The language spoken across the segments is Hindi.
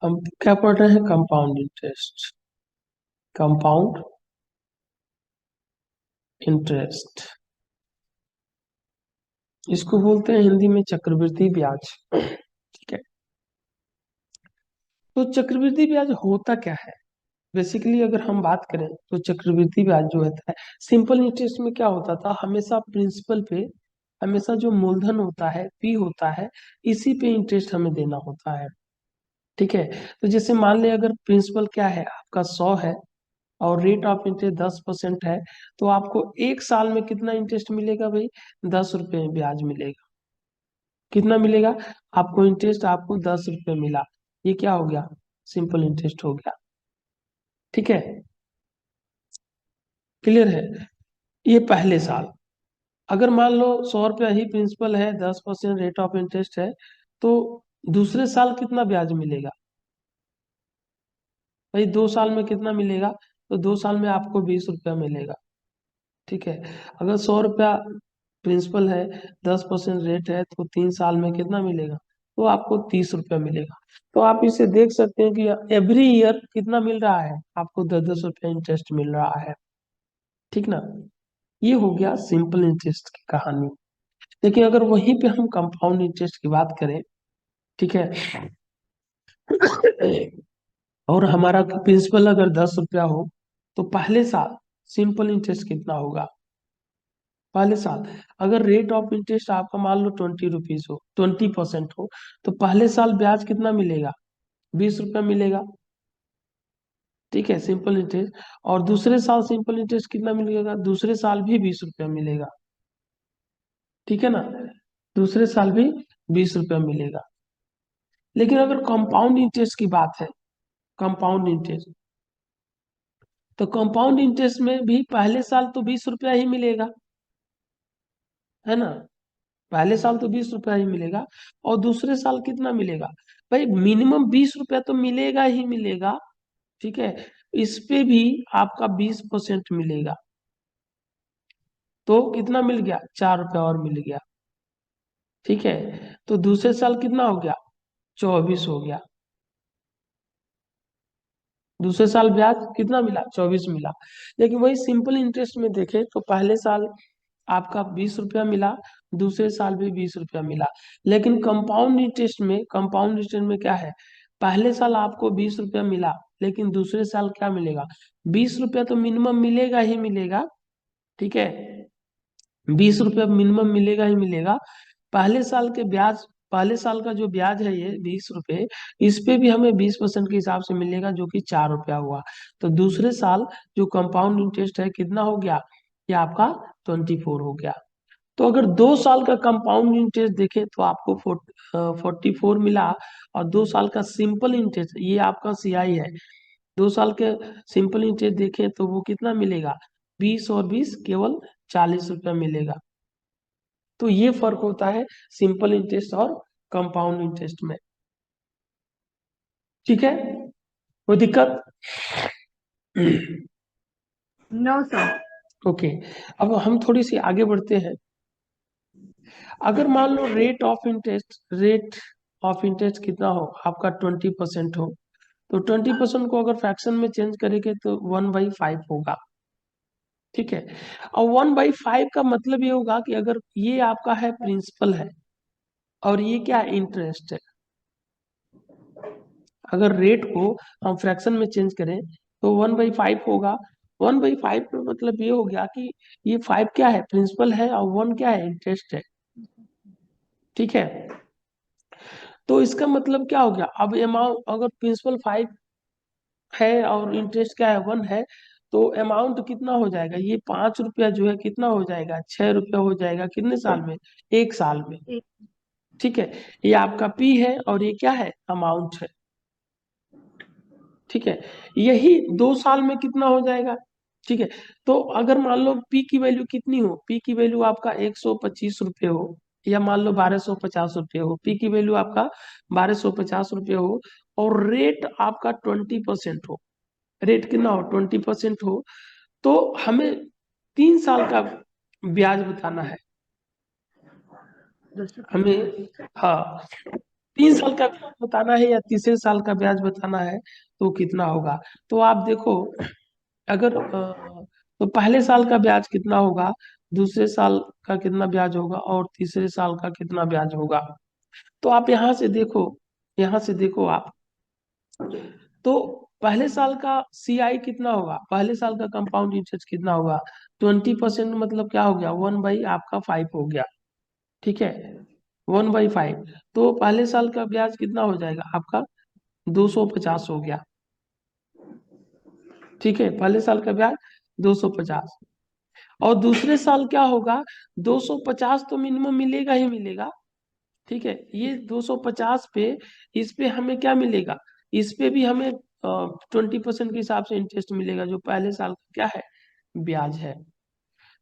हम क्या पढ़ रहे हैं? Compound interest. कंपाउंड इंटरेस्ट इसको बोलते हैं हिंदी में चक्रवृद्धि ब्याज। ठीक है। तो चक्रवृद्धि ब्याज होता क्या है? बेसिकली अगर हम बात करें तो चक्रवृद्धि ब्याज जो होता है, सिंपल इंटरेस्ट में क्या होता था, हमेशा प्रिंसिपल पे, हमेशा जो मूलधन होता है पी होता है, इसी पे इंटरेस्ट हमें देना होता है। ठीक है। तो जैसे मान ले अगर प्रिंसिपल क्या है आपका 100 है और रेट ऑफ इंटरेस्ट 10% है, तो आपको एक साल में कितना इंटरेस्ट मिलेगा भाई? 10 रुपये ब्याज मिलेगा। कितना मिलेगा आपको इंटरेस्ट? आपको 10 रुपये मिला। ये क्या हो गया? सिंपल इंटरेस्ट हो गया। ठीक है, क्लियर है? ये पहले साल। अगर मान लो 100 रुपया ही प्रिंसिपल है, 10% रेट ऑफ इंटरेस्ट है, तो दूसरे साल कितना ब्याज मिलेगा भाई? 2 साल में कितना मिलेगा? तो 2 साल में आपको 20 रुपया मिलेगा। ठीक है। अगर 100 रुपया प्रिंसिपल है, 10% रेट है, तो 3 साल में कितना मिलेगा? तो आपको 30 रुपया मिलेगा। तो आप इसे देख सकते हैं कि एवरी ईयर कितना मिल रहा है आपको? 10-10 रुपया इंटरेस्ट मिल रहा है। ठीक ना? ये हो गया सिंपल इंटरेस्ट की कहानी। लेकिन अगर वहीं पे हम कंपाउंड इंटरेस्ट की बात करें, ठीक है, और हमारा प्रिंसिपल अगर 10 रुपया हो, तो पहले साल सिंपल इंटरेस्ट कितना होगा? पहले साल अगर रेट ऑफ इंटरेस्ट आपका मान लो 20 रुपीज हो, 20% हो, तो पहले साल ब्याज कितना मिलेगा? 20 रुपया मिलेगा। ठीक है, सिंपल इंटरेस्ट। और दूसरे साल सिंपल इंटरेस्ट कितना मिलेगा? दूसरे साल भी 20 रुपया मिलेगा। ठीक है ना? दूसरे साल भी 20 रुपया मिलेगा। लेकिन अगर कंपाउंड इंटरेस्ट की बात है, कंपाउंड इंटरेस्ट, तो कंपाउंड इंटरेस्ट में भी पहले साल तो 20 रुपया ही मिलेगा, है ना? पहले साल तो 20 रुपया ही मिलेगा। और दूसरे साल कितना मिलेगा भाई? मिनिमम 20 रुपया तो मिलेगा ही मिलेगा। ठीक है। इस पे भी आपका 20% मिलेगा, तो कितना मिल गया? 4 रुपया और मिल गया। ठीक है। तो दूसरे साल कितना हो गया? 24 हो गया। दूसरे साल ब्याज कितना मिला? 24 मिला। लेकिन वही सिंपल इंटरेस्ट में देखें तो पहले साल आपका 20 रुपया मिला, दूसरे साल भी 20 रुपया मिला। लेकिन कंपाउंड इंटरेस्ट में क्या है? पहले साल आपको 20 रुपया मिला, लेकिन दूसरे साल क्या मिलेगा? 20 रुपया तो मिनिमम मिलेगा ही मिलेगा। ठीक है, 20 रुपया मिनिमम मिलेगा ही मिलेगा। पहले साल के ब्याज, पहले साल का जो ब्याज है ये 20 रुपये, इस पे भी हमें 20% के हिसाब से मिलेगा, जो कि 4 रुपया हुआ। तो दूसरे साल जो कंपाउंड इंटरेस्ट है कितना हो गया? ये आपका 24 हो गया। तो अगर 2 साल का कंपाउंड इंटरेस्ट देखें तो आपको 44 मिला। और 2 साल का सिंपल इंटरेस्ट, ये आपका सीआई है, 2 साल के सिंपल इंटरेस्ट देखें तो वो कितना मिलेगा? 20 और 20 केवल 40 रुपया मिलेगा। तो ये फर्क होता है सिंपल इंटरेस्ट और कंपाउंड इंटरेस्ट में। ठीक है, कोई दिक्कत? No sir. ओके। अब हम थोड़ी सी आगे बढ़ते हैं। अगर मान लो रेट ऑफ इंटरेस्ट कितना हो आपका? 20% हो, तो 20% को अगर फ्रैक्शन में चेंज करेंगे तो 1/5 होगा। ठीक है। और 1/5 का मतलब ये होगा कि अगर ये आपका है प्रिंसिपल है और ये क्या है? इंटरेस्ट है। अगर रेट को हम फ्रैक्शन में चेंज करें तो 1/5 होगा। 1/5 का मतलब ये हो गया कि ये 5 क्या है? प्रिंसिपल है, और 1 क्या है? इंटरेस्ट है। ठीक है। तो इसका मतलब क्या हो गया? अब अमाउंट अगर प्रिंसिपल 5 है और इंटरेस्ट क्या है? 1 है, तो अमाउंट कितना हो जाएगा? ये 5 रुपया जो है कितना हो जाएगा? 6 रुपया हो जाएगा। कितने साल में? एक साल में। एक। ठीक है। ये आपका पी है और ये क्या है? अमाउंट है। ठीक है। यही 2 साल में कितना हो जाएगा? ठीक है। तो अगर मान लो पी की वैल्यू कितनी हो? पी की वैल्यू आपका 125 रुपये हो, या मान लो 1250 रुपये हो। पी की वैल्यू आपका 1250 रुपये हो, और रेट आपका 20% हो। रेट कितना हो? 20% हो। तो हमें 3 साल का ब्याज बताना है 250। हमें। हाँ, 3 साल का ब्याज बताना है या तीसरे साल का ब्याज बताना है तो कितना होगा। तो आप देखो, अगर तो पहले साल का ब्याज कितना होगा, दूसरे साल का कितना ब्याज होगा और तीसरे साल का कितना ब्याज होगा। तो आप यहाँ से देखो, यहाँ से देखो आप, तो पहले साल का सीआई कितना होगा, पहले साल का कंपाउंड इंटरेस्ट कितना होगा, 20% मतलब क्या हो गया, 1/आपका 5 हो गया। ठीक है, 1/5। तो पहले साल का ब्याज कितना हो जाएगा आपका, 250 हो गया। ठीक है, पहले साल का ब्याज 250। और दूसरे साल क्या होगा, 250 तो मिनिमम मिलेगा ही मिलेगा। ठीक है, ये 250 पे, इस पे हमें क्या मिलेगा, इस पे भी हमें 20% के हिसाब से इंटरेस्ट मिलेगा, जो पहले साल का क्या है, ब्याज है।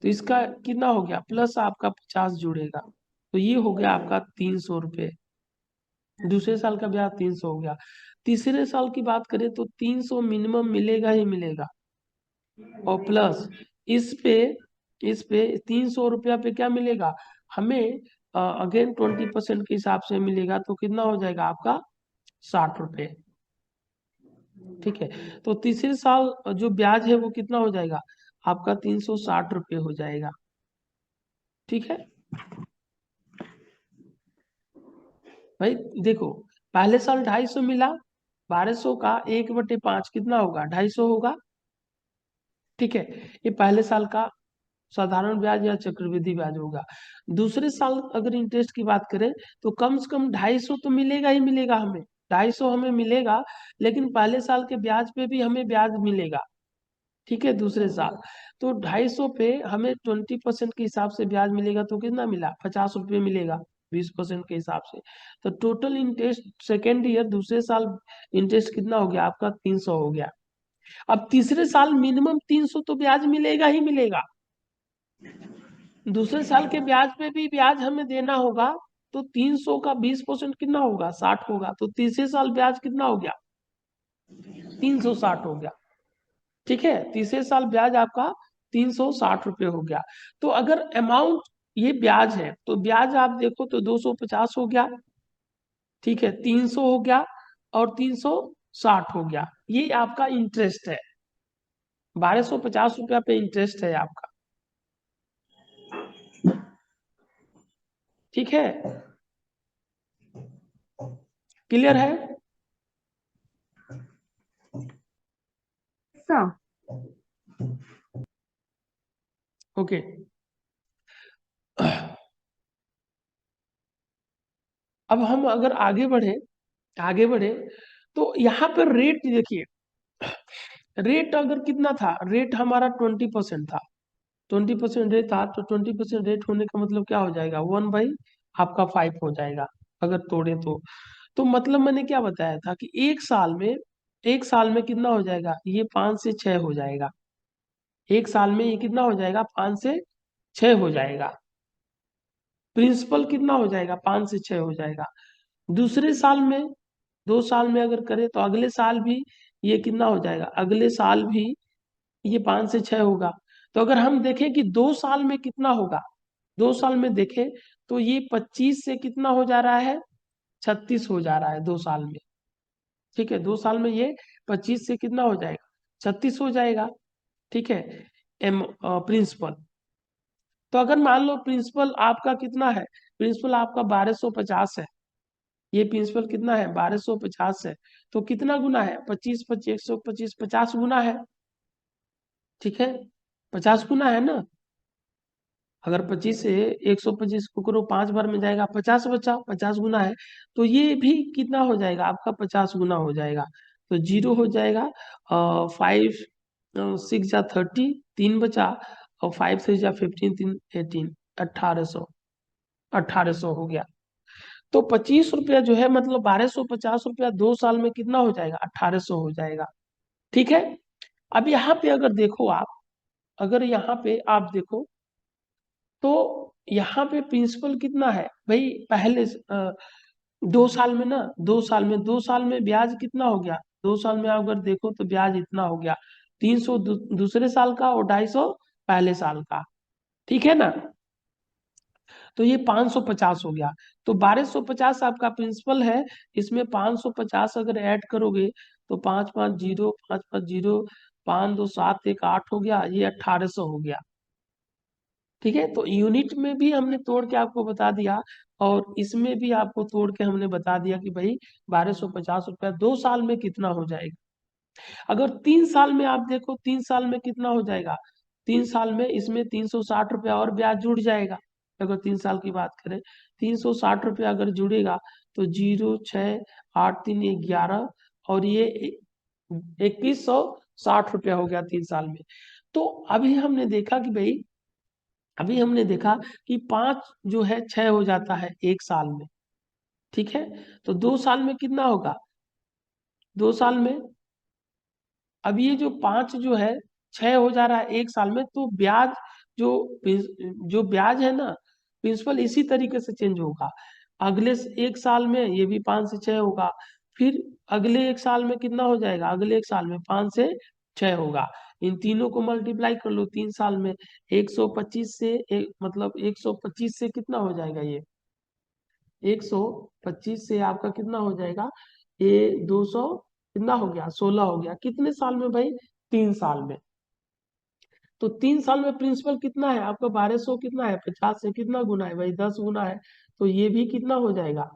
तो इसका कितना हो गया, प्लस आपका 50 जुड़ेगा, तो ये हो गया आपका 300 रुपये। दूसरे साल का ब्याज 300 हो गया। तीसरे साल की बात करें तो 300 मिनिमम मिलेगा ही मिलेगा, और प्लस इस पे, इस पे 300 रुपया पे क्या मिलेगा हमें, अगेन 20% के हिसाब से मिलेगा, तो कितना हो जाएगा आपका, 60 रुपये। ठीक है, तो तीसरे साल जो ब्याज है वो कितना हो जाएगा आपका, 360 रुपये हो जाएगा। ठीक है भाई, देखो, पहले साल 250 मिला, 1200 का 1/5 कितना होगा, 250 होगा। ठीक है, ये पहले साल का साधारण ब्याज या चक्रवृद्धि ब्याज होगा। दूसरे साल अगर इंटरेस्ट की बात करें तो कम से कम 250 तो मिलेगा ही मिलेगा हमें, 250 हमें मिलेगा, लेकिन पहले साल के ब्याज पे भी हमें ब्याज मिलेगा। ठीक है, दूसरे साल, तो 250 पे हमें 20% के हिसाब से ब्याज मिलेगा, तो कितना मिला, 50 रुपये मिलेगा, 20% के हिसाब से। तो टोटल इंटरेस्ट सेकेंड ईयर दूसरे साल इंटरेस्ट कितना हो गया आपका, 300 हो गया। अब तीसरे साल मिनिमम 300 तो ब्याज मिलेगा ही मिलेगा, दूसरे साल के ब्याज पे भी ब्याज हमें देना होगा, तो 300 का 20% कितना होगा, 60 होगा, तो तीसरे साल ब्याज कितना हो गया, 360 हो गया। ठीक है, तीसरे साल ब्याज आपका 360 रुपये हो गया। तो अगर अमाउंट ये ब्याज है, तो ब्याज आप देखो तो 250 हो गया। ठीक है, 300 हो गया और 360 हो गया, ये आपका इंटरेस्ट है, 1250 रुपया पे इंटरेस्ट है आपका। ठीक है, क्लियर है। सा ओके, अब हम अगर आगे बढ़े, आगे बढ़े, तो यहाँ पर रेट देखिए, रेट अगर कितना था, रेट हमारा 20% था, 20% रेट था, तो 20% रेट होने का मतलब क्या हो जाएगा, 1/आपका 5 हो जाएगा, अगर तोड़े तो मतलब मैंने क्या बताया था कि एक साल में, एक साल में कितना हो जाएगा, ये 5 से 6 हो जाएगा, एक साल में ये कितना हो जाएगा, 5 से 6 हो जाएगा। प्रिंसिपल कितना हो जाएगा, 5 से 6 हो जाएगा। दूसरे साल में, 2 साल में अगर करें तो अगले साल भी ये कितना हो जाएगा, अगले साल भी ये 5 से 6 होगा। तो अगर हम देखें कि 2 साल में कितना होगा, 2 साल में देखें तो ये 25 से कितना हो जा रहा है, 36 हो जा रहा है 2 साल में। ठीक है, 2 साल में ये 25 से कितना हो जाएगा, 36 हो जाएगा। ठीक है, एम प्रिंसिपल, तो अगर मान लो प्रिंसिपल आपका कितना है, प्रिंसिपल आपका 1250 है, ये प्रिंसिपल कितना है, 1250 है, तो कितना गुना है, 25 25 125, 50 गुना है। ठीक है, 50 गुना है ना, अगर 25 से 125 को करो 5 बार में जाएगा, 50 बचा, 50 गुना है, तो ये भी कितना हो जाएगा आपका, 50 गुना हो जाएगा। तो 0 हो जाएगा, 5 6 जा 30, 3 बचा, और 5 6 जा 15, 3 18, 1800, 1800 हो गया। तो 25 रुपया जो है, मतलब 1250 रुपया 2 साल में कितना हो जाएगा, 1800 हो जाएगा। ठीक है, अब यहाँ पे अगर देखो आप, अगर यहाँ पे आप देखो, तो यहाँ पे प्रिंसिपल कितना है भाई, पहले 2 साल में ना, 2 साल में, 2 साल में ब्याज कितना हो गया, 2 साल में आप अगर देखो तो ब्याज इतना हो गया, 300 दूसरे साल का और 250 पहले साल का। ठीक है ना, तो ये 550 हो गया। तो 1250 आपका प्रिंसिपल है, इसमें 550 अगर ऐड करोगे तो 550 550 5 2 7 1 8 हो गया, ये 1800 हो गया। ठीक है, तो यूनिट में भी हमने तोड़ के आपको बता दिया, और इसमें भी आपको तोड़ के हमने बता दिया कि भाई 1250 रुपया 2 साल में कितना हो जाएगा। अगर 3 साल में आप देखो, 3 साल में कितना हो जाएगा, 3 साल में इसमें 360 रुपया और ब्याज जुड़ जाएगा। अगर 3 साल की बात करें, 360 रुपया अगर जुड़ेगा तो 0 6 8 3 11, और ये 2160 रुपया हो गया 3 साल में। तो अभी हमने देखा कि 5 जो है 6 हो जाता है 1 साल में। ठीक है, तो 2 साल में कितना होगा, 2 साल में अब ये जो 5 जो है 6 हो जा रहा है 1 साल में, तो ब्याज जो जो ब्याज है ना, प्रिंसिपल इसी तरीके से चेंज होगा। अगले 1 साल में ये भी 5 से 6 होगा, फिर अगले 1 साल में कितना हो जाएगा, अगले 1 साल में 5 से 6 होगा। इन तीनों को मल्टीप्लाई कर लो 3 साल में, 125 से मतलब 125 से कितना हो जाएगा, ये 125 से आपका कितना हो जाएगा, ये 200 कितना हो गया, 16 हो गया। कितने साल में भाई, 3 साल में। तो 3 साल में प्रिंसिपल कितना है आपका, 1200 कितना है, 50 से कितना गुना है भाई, 10 गुना है। तो ये भी कितना हो जाएगा,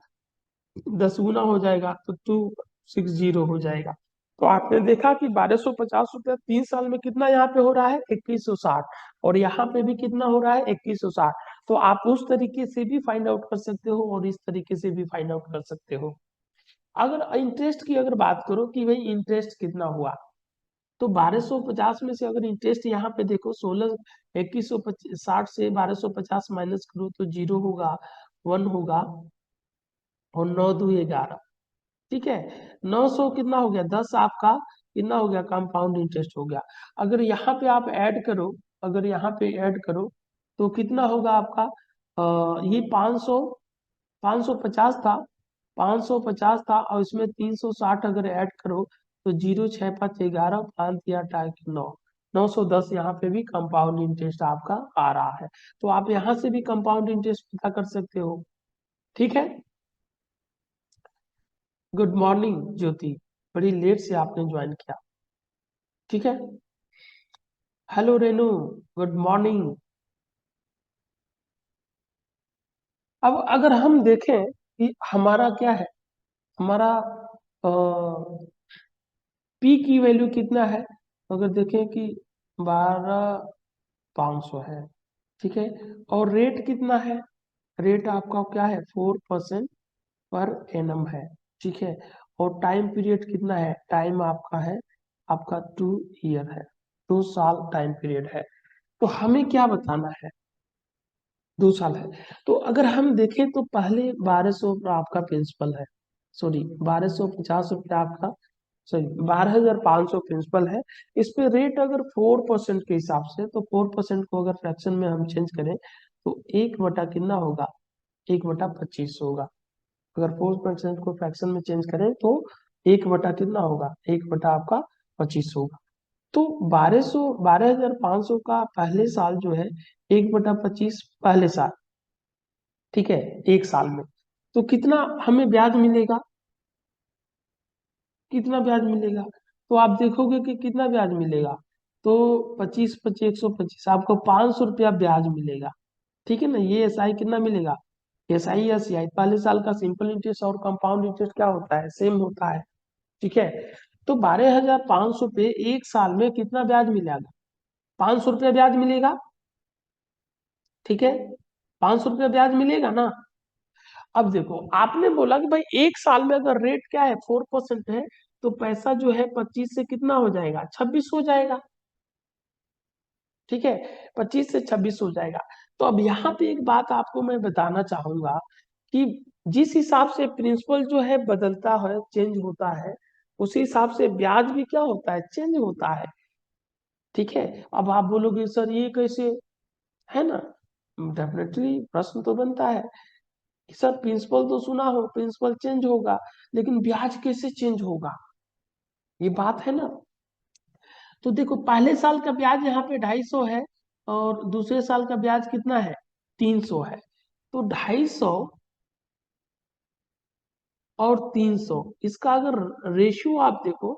10 गुना हो जाएगा, तो 260 हो जाएगा। तो आपने देखा कि 1250 रुपया 3 साल में कितना यहाँ पे हो रहा है, 2160, और यहाँ पे भी कितना हो रहा है, 2160। तो आप उस तरीके से भी फाइंड आउट कर सकते हो, और इस तरीके से भी फाइंड आउट कर सकते हो। अगर इंटरेस्ट की अगर बात करो कि भाई इंटरेस्ट कितना हुआ, तो 1250 में से अगर इंटरेस्ट यहाँ पे देखो 2160 से 1250 माइनस करो तो 0 होगा, 1 होगा, और 9 2 11। ठीक है, 900 कितना हो गया, 10 आपका कितना हो गया, कंपाउंड इंटरेस्ट हो गया। अगर यहाँ पे आप ऐड करो, अगर यहाँ पे ऐड करो तो कितना होगा आपका, ये 550 था, 550 था, और इसमें 360 अगर ऐड करो तो 0 6 5 11 5 8 8 9, 910 यहाँ पे भी कंपाउंड इंटरेस्ट आपका आ रहा है। तो आप यहाँ से भी कंपाउंड इंटरेस्ट पता कर सकते हो। ठीक है, गुड मॉर्निंग ज्योति, बड़ी लेट से आपने ज्वाइन किया। ठीक है, हेलो रेनू, गुड मॉर्निंग। अब अगर हम देखें कि हमारा क्या है, हमारा पी की वैल्यू कितना है, अगर देखें कि 12,500 है। ठीक है, और रेट कितना है, रेट आपका क्या है, 4% पर एनम है। ठीक है, और टाइम पीरियड कितना है, टाइम आपका है, आपका 2 ईयर है, 2 साल टाइम पीरियड है। तो हमें क्या बताना है, 2 साल है। तो अगर हम देखें तो पहले 1200 आपका प्रिंसिपल है, सॉरी 1250 रुपया आपका, सॉरी 12,500 प्रिंसिपल है। इस पे रेट अगर 4% के हिसाब से, तो 4% को अगर फ्रैक्शन में हम चेंज करें तो 1 बटा कितना होगा, 1 बटा 25 होगा। अगर 4% को फ्रैक्शन में चेंज करें तो 1 बटा कितना होगा, 1 बटा आपका 25 होगा। तो 12,500 का पहले साल जो है, 1 बटा 25 पहले साल। ठीक है, 1 साल में तो कितना हमें ब्याज मिलेगा, कितना ब्याज मिलेगा, तो आप देखोगे कि कितना ब्याज मिलेगा, तो 25 25 125 आपको 500 रुपया ब्याज मिलेगा। ठीक है ना, ये एसआई कितना मिलेगा, एसआई या सीआई, पहले साल का सिंपल इंटरेस्ट और कंपाउंड इंटरेस्ट क्या होता है, सेम होता है। ठीक है, तो 12,500 पे 1 साल में कितना ब्याज मिलेगा, 500 रुपया ब्याज मिलेगा। ठीक है, 500 रुपया ब्याज मिलेगा ना। अब देखो, आपने बोला कि भाई 1 साल में अगर रेट क्या है, 4% है, तो पैसा जो है 25 से कितना हो जाएगा, 26 हो जाएगा। ठीक है, 25 से 26 हो जाएगा। तो अब यहाँ पे एक बात आपको मैं बताना चाहूंगा कि जिस हिसाब से प्रिंसिपल जो है बदलता है, चेंज होता है, उसी हिसाब से ब्याज भी क्या होता है, चेंज होता है। ठीक है, अब आप बोलोगे सर ये कैसे, है ना, डेफिनेटली प्रश्न तो बनता है कि सर प्रिंसिपल तो सुना हो, प्रिंसिपल चेंज होगा, लेकिन ब्याज कैसे चेंज होगा, ये बात है ना। तो देखो, पहले साल का ब्याज यहाँ पे 250 है, और दूसरे साल का ब्याज कितना है, 300 है। तो 250 और 300, इसका अगर रेशियो आप देखो,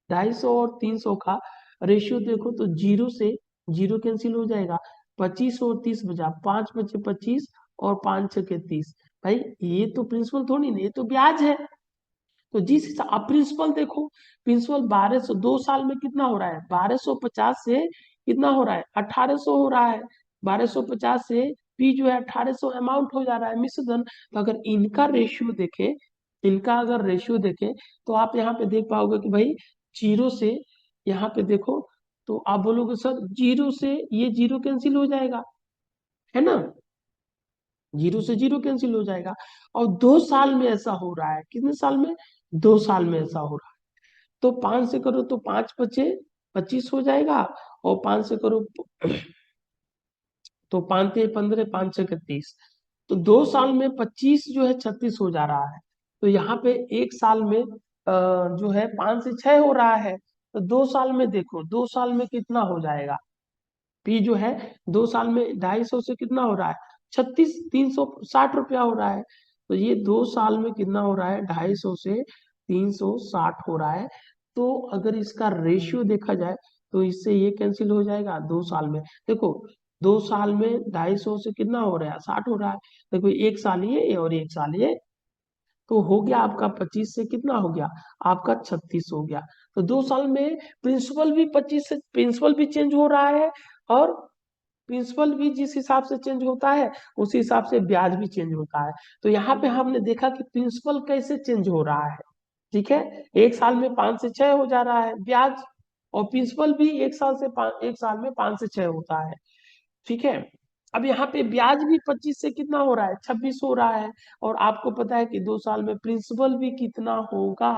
250 और 300 का रेशियो देखो तो जीरो से जीरो कैंसिल हो जाएगा, 25 और 30 बचा, 5 बचे 25 और 5 छके 30। भाई ये तो प्रिंसिपल थोड़ी नहीं, ये तो ब्याज है। तो जिस हिसाब आप प्रिंसिपल देखो, प्रिंसिपल 1200, 2 साल में कितना हो रहा है, 1250 से कितना हो रहा है, 1800 हो रहा है। 1250 से पी जो है 1800 अमाउंट हो जा रहा है मिश्र धन। तो अगर इनका रेशियो देखे, इनका अगर रेशियो देखें तो आप यहाँ पे देख पाओगे कि भाई जीरो से यहाँ पे देखो, तो आप बोलोगे सर जीरो से ये जीरो कैंसिल हो जाएगा, है ना, जीरो से जीरो कैंसिल हो जाएगा। और 2 साल में ऐसा हो रहा है, कितने साल में, 2 साल में ऐसा हो रहा है। तो 5 से करो तो 5 बचे 25 हो जाएगा, और 5 से करो तो 5 ते 15, 5 छके 30। तो 2 साल में 25 जो है 36 हो जा रहा है। तो यहाँ पे 1 साल में जो है 5 से 6 हो रहा है। तो 2 साल में देखो, 2 साल में कितना हो जाएगा, पी जो है 2 साल में 250 से कितना हो रहा है, 36, 360 रुपया हो रहा है। तो ये 2 साल में कितना हो रहा है, 250 से 360 हो रहा है। तो अगर इसका रेशियो देखा जाए तो इससे ये कैंसिल हो जाएगा 2 साल में। देखो 2 साल में 250 से कितना हो रहा है, 60 हो रहा है। देखो 1 साल ये और 1 साल ये, तो हो गया आपका 25 से कितना हो गया, आपका 36 हो गया। तो 2 साल में प्रिंसिपल भी 25 से प्रिंसिपल भी चेंज हो रहा है, और प्रिंसिपल भी जिस हिसाब से चेंज होता है उसी हिसाब से ब्याज भी चेंज होता है। तो यहाँ पे हमने देखा कि प्रिंसिपल कैसे चेंज हो रहा है। ठीक है, 1 साल में 5 से 6 हो जा रहा है ब्याज, और प्रिंसिपल भी 1 साल में 5 से 6 होता है। ठीक है, अब यहाँ पे ब्याज भी 25 से कितना हो रहा है, 26 हो रहा है। और आपको पता है कि 2 साल में प्रिंसिपल भी कितना होगा,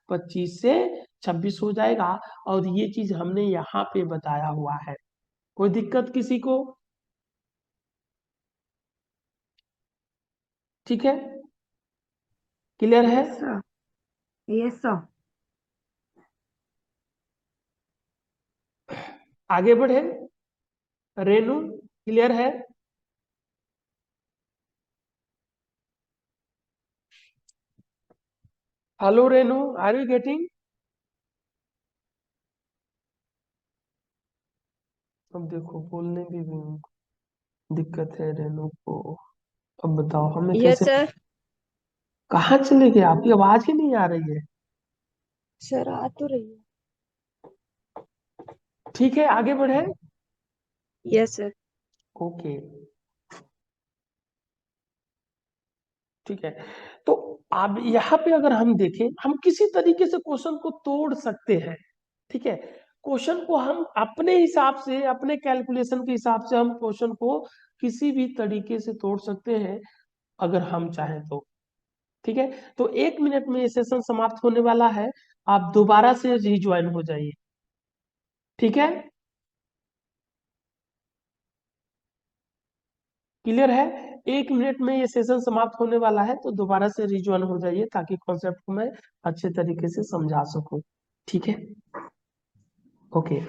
25 से 26 हो जाएगा। और ये चीज हमने यहाँ पे बताया हुआ है। कोई दिक्कत किसी को? ठीक है, क्लियर है? Yes sir. Yes sir. आगे बढ़े, रेनू क्लियर है? Hello Renu, are you getting? अब देखो बोलने में भी दिक्कत है रेनू को। अब बताओ हमें यस कैसे, सर। कहाँ चले गए, आपकी आवाज ही नहीं आ रही है। सर आ तो रही है। ठीक है, आगे बढ़े। Yes sir. ओके, ठीक है। तो अब यहाँ पे अगर हम देखें, हम किसी तरीके से क्वेश्चन को तोड़ सकते हैं। ठीक है, क्वेश्चन को हम अपने हिसाब से, अपने कैलकुलेशन के हिसाब से हम क्वेश्चन को किसी भी तरीके से तोड़ सकते हैं, अगर हम चाहें तो। ठीक है, तो 1 मिनट में ये सेशन समाप्त होने वाला है, आप दोबारा से रिज्वाइन हो जाइए। ठीक है, क्लियर है? 1 मिनट में ये सेशन समाप्त होने वाला है, तो दोबारा से रिज्वाइन हो जाइए ताकि कॉन्सेप्ट को मैं अच्छे तरीके से समझा सकूं। ठीक है, ओके।